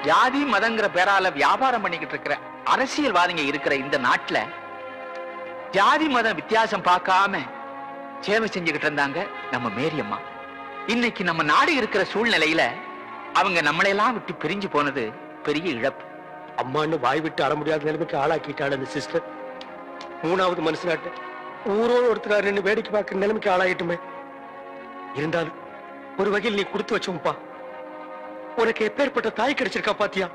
ஜாதி மதங்கிற பேரால வியாபாரம் பண்ணிக்கிட்டு இருக்கிற அரசியல்வாதிங்க இருக்கிற இந்த நாட்டுல ஜாதி மத வித்தியாசம் பார்க்காம சேவை செஞ்சுக்கிட்டு இருந்தாங்க நம்ம மேரியம்மா. இன்னைக்கு நம்ம நாடு இருக்கிற சூழ்நிலையில அவங்க நம்மளையெல்லாம் விட்டு பிரிஞ்சு போனது பெரிய இழப்பு. அம்மான்னு வாய் விட்டு அற முடியாத நிலைமைக்கு ஆளாக்கிட்டாள் அந்த சிஸ்டர். மூணாவது மனுஷனாட்ட ஊரோடு ஒருத்தர் வேடிக்கை பார்க்கிற நிலைமைக்கு ஆளாயிட்டுமே. இருந்தாலும் ஒரு வகையில் நீ கொடுத்து வச்சோம்பா. உனக்கு எப்பேற்பட்ட தாய் கிடைச்சிருக்கா பாத்தியா?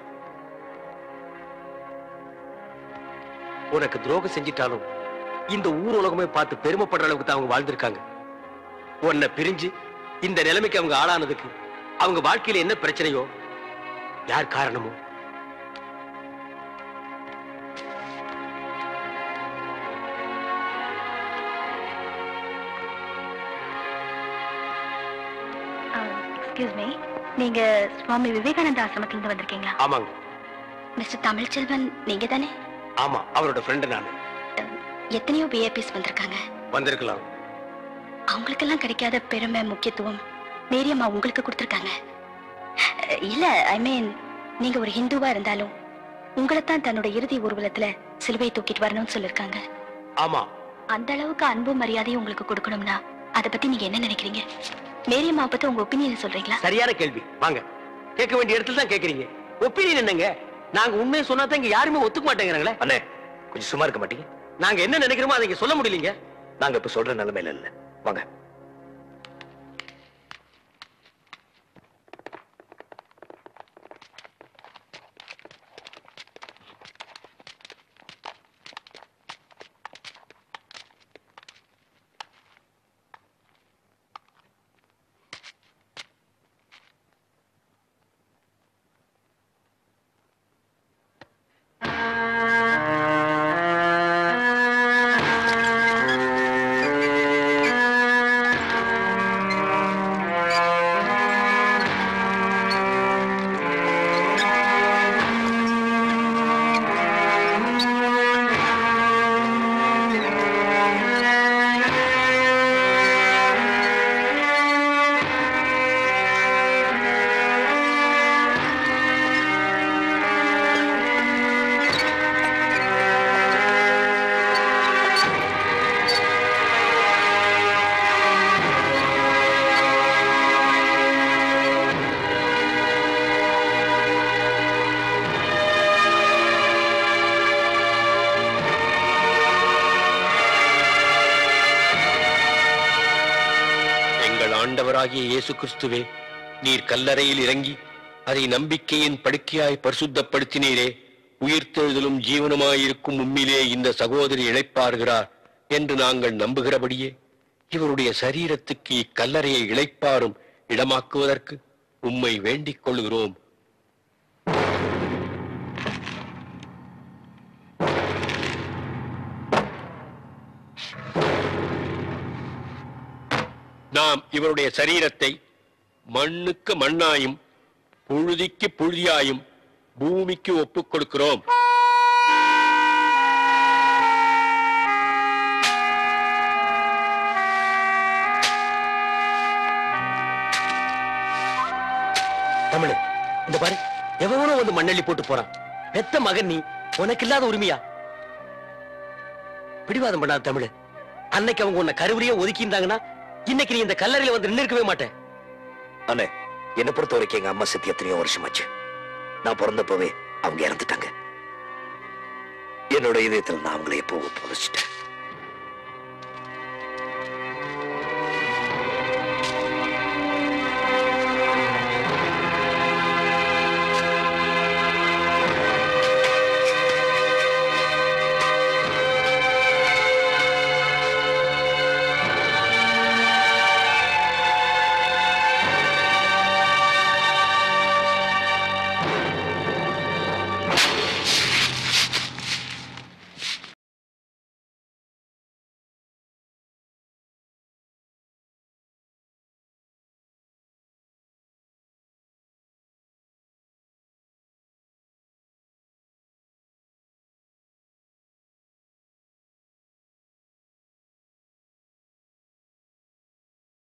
உனக்கு துரோகம் செஞ்சிட்டாலும் இந்த ஊர் உலகமே பார்த்து பெருமைப்படுற அளவுக்கு தான் அவங்க வாழ்ந்திருக்காங்க. உன்னை பிரிஞ்சு இந்த நிலைமைக்கு அவங்க ஆளானதுக்கு அவங்க வாழ்க்கையில என்ன பிரச்சனையோ, யார் காரணமோ, எக்ஸ்கியூஸ் மீ, நீங்க சுவாமி விவேகானந்த ஆசிரமத்துல இருந்து வந்திருக்கீங்களா? ஆமாங்க. மிஸ்டர் தமிழ்ச்செல்வன் நீங்க தானே? ஆமா, அவரோட ஃப்ரெண்ட் நானு. எத்தனையோ விஐபிஸ் வந்திருக்காங்க. வந்திருக்கலாம். அவங்களுக்கெல்லாம் கிடைக்காத பெருமை முக்கியத்துவம் மேரியம்மா உங்களுக்கு கொடுத்திருக்காங்க. இல்ல, ஐ மீன், நீங்க ஒரு ஹிந்துவா இருந்தாலும் உங்களைத்தான் தன்னோட இறுதி ஊர்வலத்துல சிலுவை தூக்கிட்டு வரணும்னு சொல்லிருக்காங்க. ஆமா. அந்த அளவுக்கு அன்பு மரியாதையும் உங்களுக்கு கொடுக்கணும்னா அதை பத்தி நீங்க என்ன நினைக்கிறீங்க? மேரியம்மா பத்தி உங்க ஒப்பீனியன் சொல்றீங்களா? சரியான கேள்வி. வாங்க, கேட்க வேண்டிய இடத்துல தான் கேக்குறீங்க. ஒப்பீனியன் என்னங்க? நாங்க உண்மையை சொன்னா தான் இங்க யாருமே ஒத்துக்க மாட்டேங்கிறாங்களே. அண்ணே, கொஞ்சம் சும்மா இருக்க மாட்டீங்க? நாங்க என்ன நினைக்கிறோமோ அதை இங்க சொல்ல முடியலீங்க. நாங்க இப்ப சொல்ற நிலைமையில இல்ல. வாங்க. ஆண்டவராகிய இயேசு கிறிஸ்துவே, நீர் கல்லறையில் இறங்கி அதை நம்பிக்கையின் படுக்கையாய் பரிசுத்தப்படுத்தினீரே. உயிர்த்தெழுதலும் ஜீவனுமாயிருக்கும் உம்மிலே இந்த சகோதரி இளைப்பாறுகிறார் என்று நாங்கள் நம்புகிறபடியே இவருடைய சரீரத்துக்கு இக்கல்லறையை இளைப்பாறும் இடமாக்குவதற்கு உம்மை வேண்டிக் கொள்கிறோம். நாம் இவருடைய சரீரத்தை மண்ணுக்கு மண்ணாயும் புழுதிக்கு புழுதியாயும் பூமிக்கு ஒப்புக் கொடுக்கிறோம். தமிழ், இந்த பாரு, எவனோ வந்து மண்ணள்ளி போட்டு போறான். பெத்த மகன் நீ, உனக்கு இல்லாத உரிமையா? பிடிவாதம் பண்ணாத தமிழ். அன்னைக்கு அவங்க உன்னை கருவறையே ஒதுக்கியிருந்தாங்கன்னா இன்னைக்கு நீ இந்த கல்லறையில வந்து நின்று இருக்கவே மாட்டேன். அண்ணே, என்னை பொறுத்த வரைக்கும் எங்க அம்மா செத்து எத்தனையோ வருஷமாச்சு. நான் பிறந்தப்பவே அவங்க இறந்துட்டாங்க. என்னோட இதயத்தில் நான் அவங்களை எப்போ புதைச்சிட்டேன்.